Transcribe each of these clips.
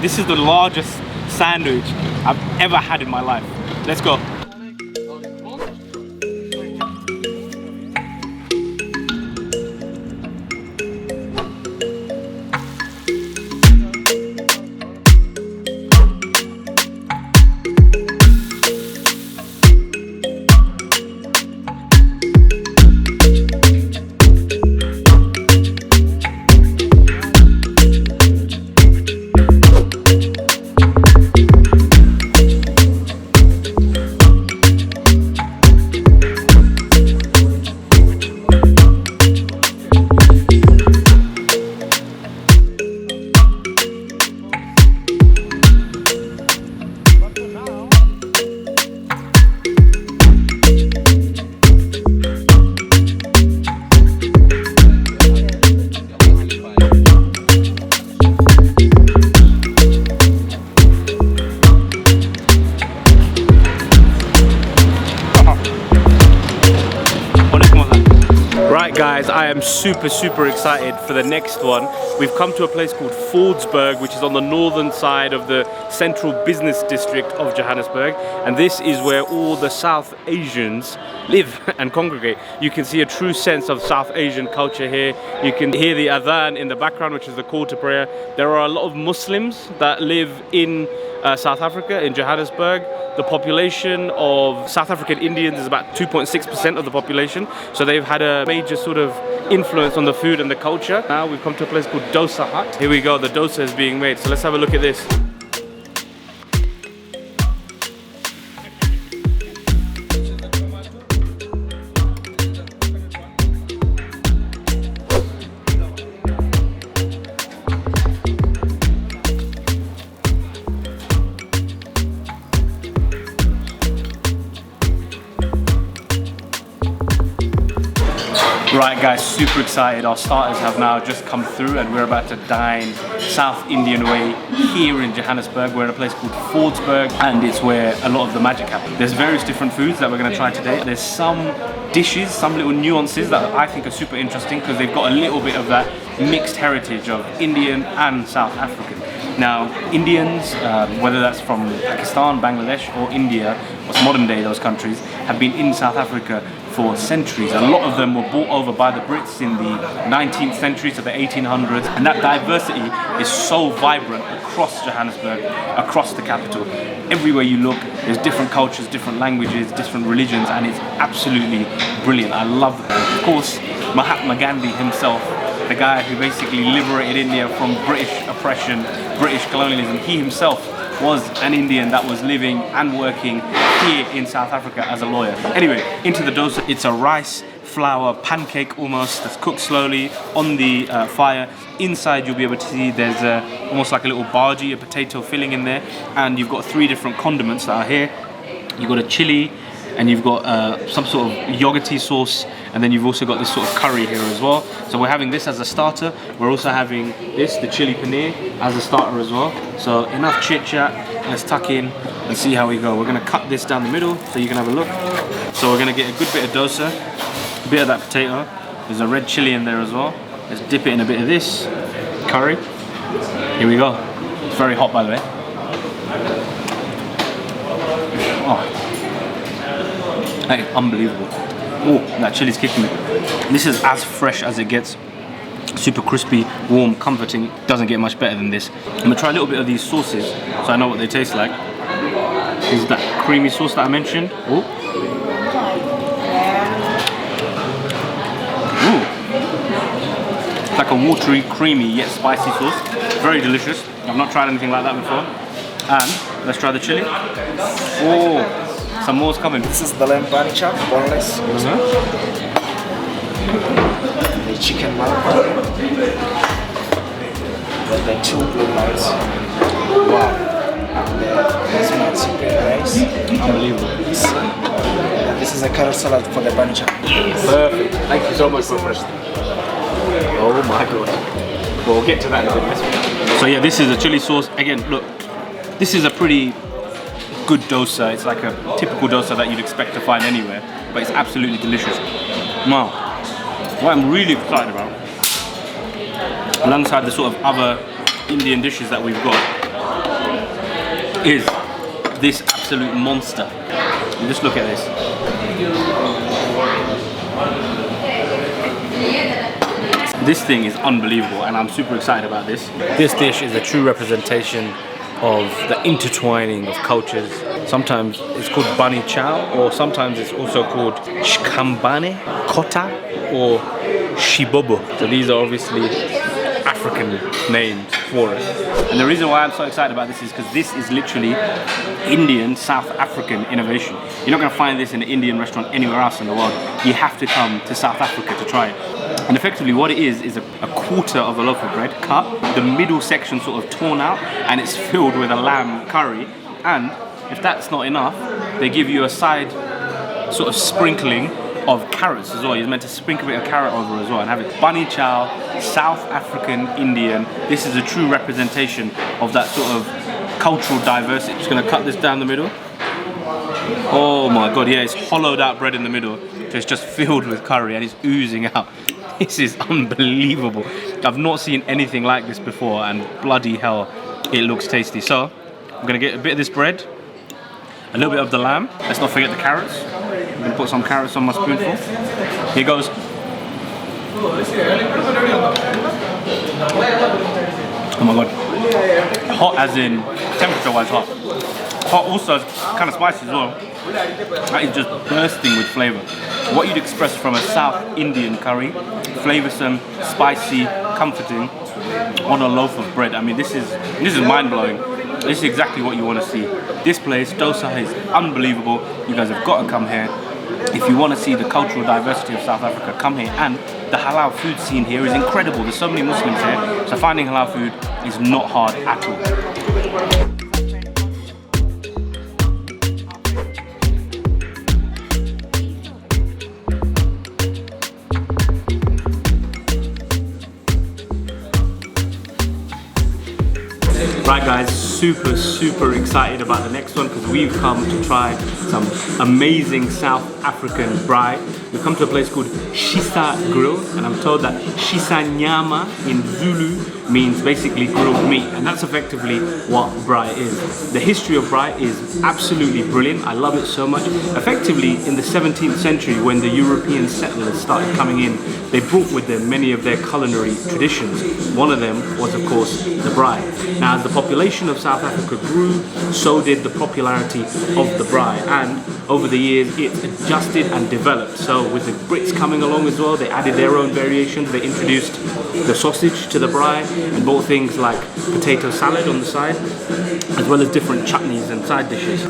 This is the largest sandwich I've ever had in my life. Let's go. Guys, I am super excited for the next one. We've come to a place called Fordsburg, which is on the northern side of the central business district of Johannesburg, and this is where all the South Asians live and congregate. You can see a true sense of South Asian culture here. You can hear the adhan in the background, which is the call to prayer. There are a lot of Muslims that live in South Africa, in Johannesburg. The population of South African Indians is about 2.6% of the population, so they've had a major sort of influence on the food and the culture. Now we've come to a place called Dosa Hut. Here we go, the dosa is being made, so let's have a look at this. Right guys, super excited. Our starters have now just come through and we're about to dine South Indian way here in Johannesburg. We're in a place called Fordsburg and it's where a lot of the magic happens. There's various different foods that we're going to try today. There's some dishes, some little nuances that I think are super interesting because they've got a little bit of that mixed heritage of Indian and South African. Now, Indians, whether that's from Pakistan, Bangladesh or India, or modern day those countries, have been in South Africa for centuries. A lot of them were brought over by the Brits in the 19th century to the 1800s, and that diversity is so vibrant across Johannesburg, across the capital. Everywhere you look, there's different cultures, different languages, different religions, and it's absolutely brilliant. I love that. Of course, Mahatma Gandhi himself, the guy who basically liberated India from British oppression, British colonialism, he himself was an Indian that was living and working here in South Africa as a lawyer. Anyway, into the dosa. It's a rice flour pancake almost that's cooked slowly on the fire. Inside you'll be able to see there's almost like a little bhaji, a potato filling in there, and you've got 3 different condiments that are here. You've got a chili, and you've got some sort of yogurty sauce, and then you've also got this sort of curry here as well. So we're having this as a starter. We're also having this, the chili paneer, as a starter as well. So enough chit chat, let's tuck in and see how we go. We're gonna cut this down the middle so you can have a look. So we're gonna get a good bit of dosa, a bit of that potato. There's a red chili in there as well. Let's dip it in a bit of this curry. Here we go. It's very hot, by the way. Oh. Hey, unbelievable. Oh, that chili's kicking me. This is as fresh as it gets. Super crispy, warm, comforting. Doesn't get much better than this. I'm gonna try a little bit of these sauces so I know what they taste like. This is that creamy sauce that I mentioned. Oh. Ooh. It's like a watery, creamy yet spicy sauce. Very delicious. I've not tried anything like that before. And let's try the chili. Oh. Some more's coming. This is the lamb bun chop, boneless. The chicken marrow. The 2 blue rice. Wow. The basmati rice. Unbelievable. This is a carrot salad for the bun chop. Perfect. Thank you so much for fresh. Oh my god. Well, we'll get to that in a bit. So yeah, this is a chili sauce. Again, look, this is a pretty good dosa. It's like a typical dosa that you'd expect to find anywhere, but it's absolutely delicious. Wow. What I'm really excited about, alongside the sort of other Indian dishes that we've got, is this absolute monster. And just look at this. This thing is unbelievable and I'm super excited about this. This dish is a true representation of the intertwining of cultures. Sometimes it's called bani chow, or sometimes it's also called shkambane, kota, or shibobo. So these are obviously African names for it. And the reason why I'm so excited about this is because this is literally Indian, South African innovation. You're not going to find this in an Indian restaurant anywhere else in the world. You have to come to South Africa to try it. And effectively what it is a quarter of a loaf of bread cut, the middle section sort of torn out, and it's filled with a lamb curry. And if that's not enough, they give you a side sort of sprinkling of carrots as well. You're meant to sprinkle a bit of carrot over as well and have it. Bani chow, South African, Indian. This is a true representation of that sort of cultural diversity. Just gonna cut this down the middle. Oh my God, yeah, it's hollowed out bread in the middle. So it's just filled with curry and it's oozing out. This is unbelievable. I've not seen anything like this before, and bloody hell, it looks tasty. So I'm gonna get a bit of this bread, a little bit of the lamb. Let's not forget the carrots. I'm gonna put some carrots on my spoonful. Here goes. Oh my God. Hot as in temperature-wise hot. Hot also kind of spicy as well. That is just bursting with flavour. What you'd express from a South Indian curry, flavoursome, spicy, comforting, on a loaf of bread. I mean, this is mind-blowing. This is exactly what you want to see. This place, Dosa, is unbelievable. You guys have got to come here. If you want to see the cultural diversity of South Africa, come here. And the halal food scene here is incredible. There's so many Muslims here, so finding halal food is not hard at all. Right guys, super excited about the next one because we've come to try some amazing South African braai. We've come to a place called Shisa Grill, and I'm told that Shisa Nyama in Zulu means basically grilled meat, and that's effectively what braai is. The history of braai is absolutely brilliant. I love it so much. Effectively, in the 17th century, when the European settlers started coming in, they brought with them many of their culinary traditions. One of them was, of course, the braai. Now, as the population of South Africa grew, so did the popularity of the braai, and over the years it adjusted and developed. So with the Brits coming along as well, they added their own variations. They introduced the sausage to the braai and brought things like potato salad on the side, as well as different chutneys and side dishes.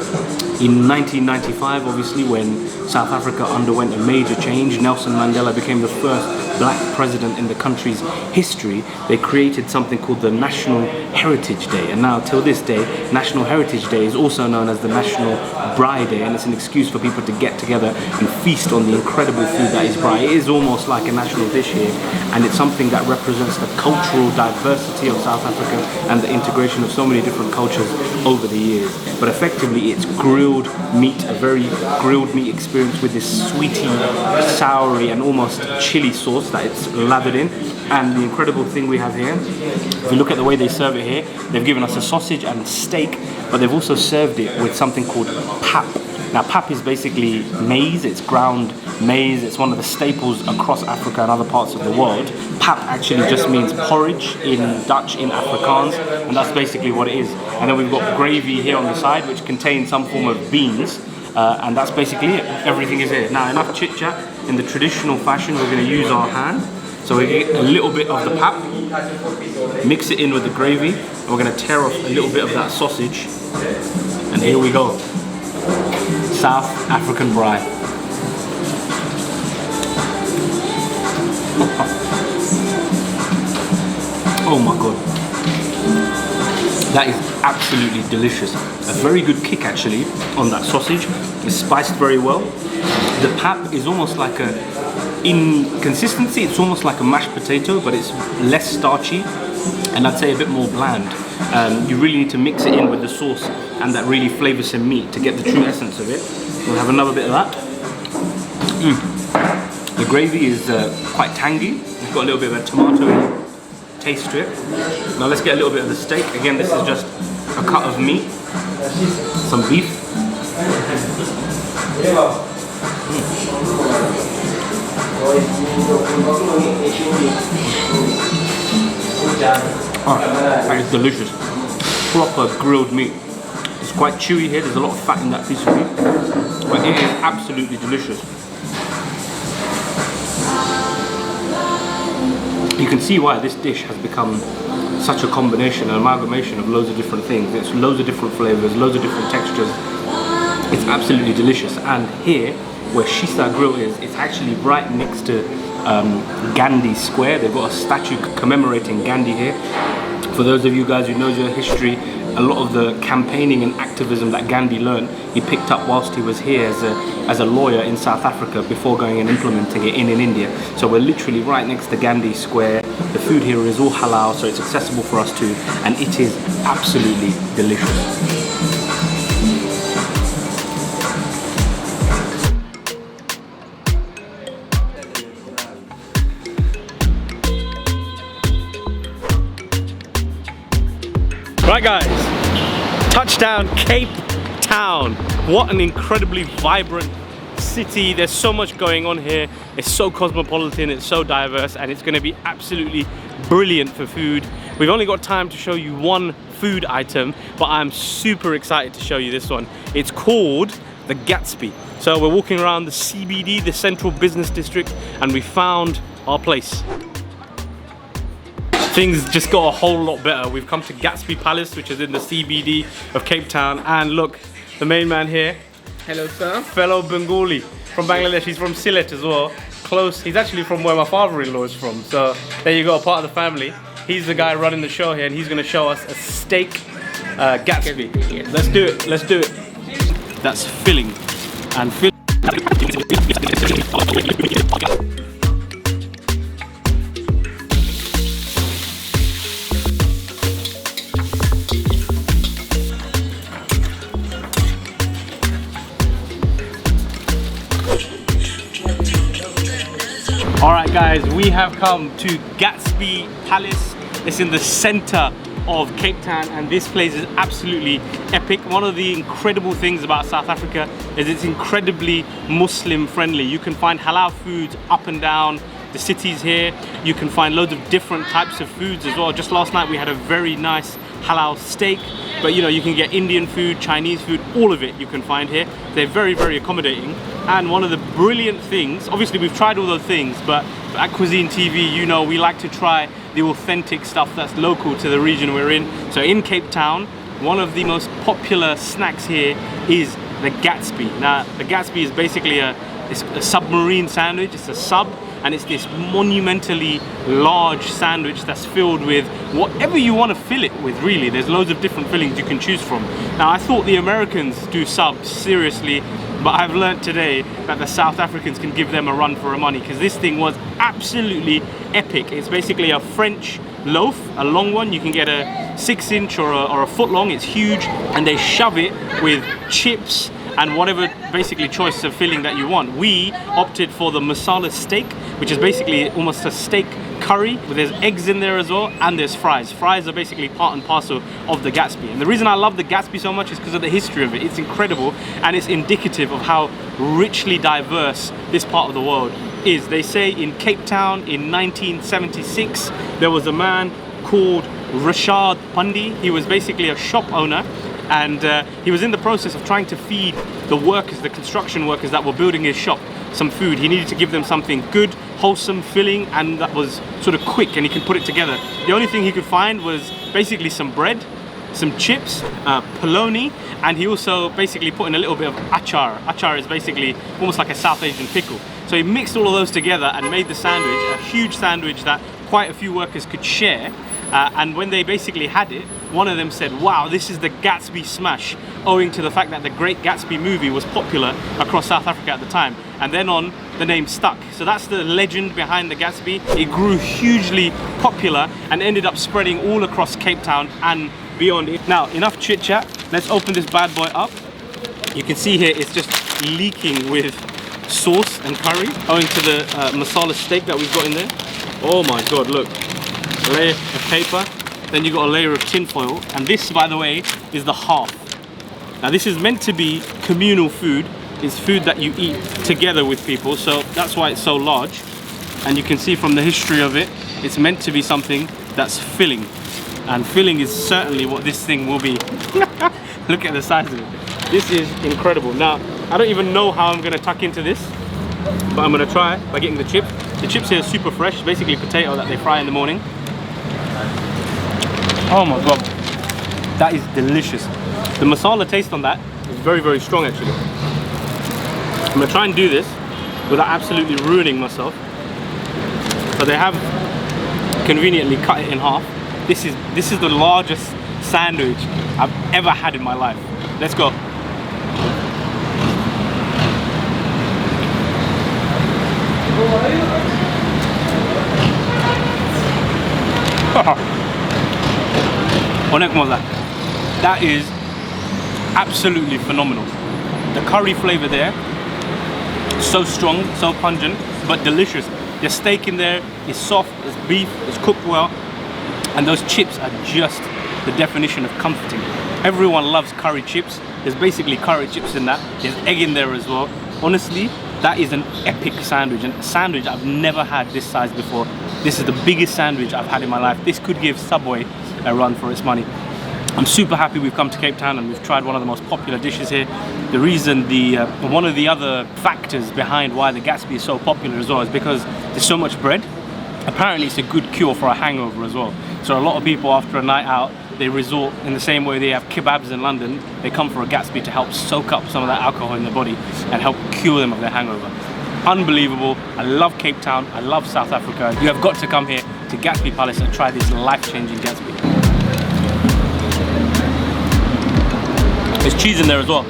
In 1995, obviously, when South Africa underwent a major change, Nelson Mandela became the first black president in the country's history. They created something called the National Heritage Day, and now till this day, National Heritage Day is also known as the National Braai Day, and it's an excuse for people to get together and feast on the incredible food that is braai. It is almost like a national dish here, and it's something that represents the cultural diversity of South Africa and the integration of so many different cultures over the years. But effectively, it's grilled meat, a very grilled meat experience with this sweety, soury, and almost chili sauce that it's lathered in. And the incredible thing we have here, if you look at the way they serve it here, they've given us a sausage and steak, but they've also served it with something called pap. Now, pap is basically maize. It's ground maize. It's one of the staples across Africa and other parts of the world. Pap actually just means porridge in Dutch, in Afrikaans, and that's basically what it is. And then we've got gravy here on the side, which contains some form of beans, and that's basically it. Everything is here. Now, enough chit chat. In the traditional fashion, we're going to use our hand. So we get a little bit of the pap, mix it in with the gravy, and we're going to tear off a little bit of that sausage, and here we go. South African braai. Oh my God. That is absolutely delicious. A very good kick actually on that sausage. It's spiced very well. The pap is almost like in consistency, it's almost like a mashed potato, but it's less starchy and I'd say a bit more bland. You really need to mix it in with the sauce and that really flavoursome meat to get the true essence of it. We'll have another bit of that. The gravy is quite tangy. It's got a little bit of a tomato taste to it. Now let's get a little bit of the steak. Again, this is just a cut of meat some beef. Oh, that is delicious. Proper grilled meat. It's quite chewy here, there's a lot of fat in that piece of meat, but it is absolutely delicious. You can see why this dish has become such a combination, an amalgamation of loads of different things. It's loads of different flavors, loads of different textures. It's absolutely delicious. And here, where Shisa Grill is, it's actually right next to Gandhi Square. They've got a statue commemorating Gandhi here. For those of you guys who know your history, a lot of the campaigning and activism that Gandhi learned, he picked up whilst he was here as a lawyer in South Africa before going and implementing it in India. So we're literally right next to Gandhi Square. The food here is all halal, so it's accessible for us too, and it is absolutely delicious. Right guys, touchdown Cape Town. What an incredibly vibrant city. There's so much going on here. It's so cosmopolitan, it's so diverse, and it's going to be absolutely brilliant for food. We've only got time to show you one food item, but I'm super excited to show you this one. It's called the Gatsby. So we're walking around the CBD, the Central Business District, and we found our place. Things just got a whole lot better. We've come to Gatsby Palace, which is in the CBD of Cape Town, and look, the main man here. Hello, sir. Fellow Bengali from Bangladesh. He's from Sylhet as well. Close. He's actually from where my father-in-law is from. So there you go, part of the family. He's the guy running the show here, and he's going to show us a steak Gatsby. Yes. Let's do it. Let's do it. That's filling and filling. Alright guys, we have come to Gatsby Palace. It's in the center of Cape Town, and this place is absolutely epic. One of the incredible things about South Africa is it's incredibly Muslim friendly. You can find halal foods up and down the cities here. You can find loads of different types of foods as well. Just last night we had a very nice halal steak, but you know, you can get Indian food, Chinese food, all of it you can find here. They're very, very accommodating. And one of the brilliant things, obviously we've tried all those things, but at Quizine TV, you know, we like to try the authentic stuff that's local to the region we're in. So in Cape Town, one of the most popular snacks here is the Gatsby. Now, the Gatsby is basically it's a submarine sandwich. It's a sub, and it's this monumentally large sandwich that's filled with whatever you want to fill it with, really. There's loads of different fillings you can choose from. Now, I thought the Americans do subs seriously, but I've learned today that the South Africans can give them a run for their money, because this thing was absolutely epic. It's basically a French loaf, a long one. You can get a 6-inch or a foot long. It's huge, and they shove it with chips and whatever basically choice of filling that you want. We opted for the masala steak, which is basically almost a steak curry, but there's eggs in there as well, and there's fries. Fries are basically part and parcel of the Gatsby. And the reason I love the Gatsby so much is because of the history of it. It's incredible, and it's indicative of how richly diverse this part of the world is. They say in Cape Town in 1976, there was a man called Rashad Pandi. He was basically a shop owner, and he was in the process of trying to feed the workers, the construction workers that were building his shop, some food. He needed to give them something good, wholesome, filling, and that was sort of quick, and he could put it together. The only thing he could find was basically some bread, some chips, polony, and he also basically put in a little bit of achar. Achar is basically almost like a South Asian pickle. So he mixed all of those together and made the sandwich, a huge sandwich that quite a few workers could share. And when they basically had it, one of them said, wow, this is the Gatsby smash, owing to the fact that the Great Gatsby movie was popular across South Africa at the time. And then on, the name stuck. So that's the legend behind the Gatsby. It grew hugely popular and ended up spreading all across Cape Town and beyond it. Now, enough chit chat. Let's open this bad boy up. You can see here it's just leaking with sauce and curry, owing to the masala steak that we've got in there. Oh my God, look. A layer of paper, then you got a layer of tin foil, and this, by the way, is the half. Now this is meant to be communal food. It's food that you eat together with people, so that's why it's so large. And you can see from the history of it, it's meant to be something that's filling. And filling is certainly what this thing will be. Look at the size of it. This is incredible. Now, I don't even know how I'm gonna tuck into this, but I'm gonna try by getting the chip. The chips here are super fresh, basically potato that they fry in the morning. Oh my God, that is delicious. The masala taste on that is very, very strong actually. I'm gonna try and do this without absolutely ruining myself. So they have conveniently cut it in half. This is the largest sandwich I've ever had in my life. Let's go. That is absolutely phenomenal. The curry flavor there, so strong, so pungent, but delicious. The steak in there is soft, it's beef, it's cooked well, and those chips are just the definition of comforting. Everyone loves curry chips. There's basically curry chips in that. There's egg in there as well. Honestly, that is an epic sandwich, and a sandwich I've never had this size before. This is the biggest sandwich I've had in my life. This could give Subway a run for its money. I'm super happy we've come to Cape Town and we've tried one of the most popular dishes here. The reason, one of the other factors behind why the Gatsby is so popular as well is because there's so much bread. Apparently it's a good cure for a hangover as well. So a lot of people after a night out, they resort in the same way they have kebabs in London, they come for a Gatsby to help soak up some of that alcohol in their body and help cure them of their hangover. Unbelievable. I love Cape Town, I love South Africa. You have got to come here to Gatsby Palace and try this life-changing Gatsby. There's cheese in there as well.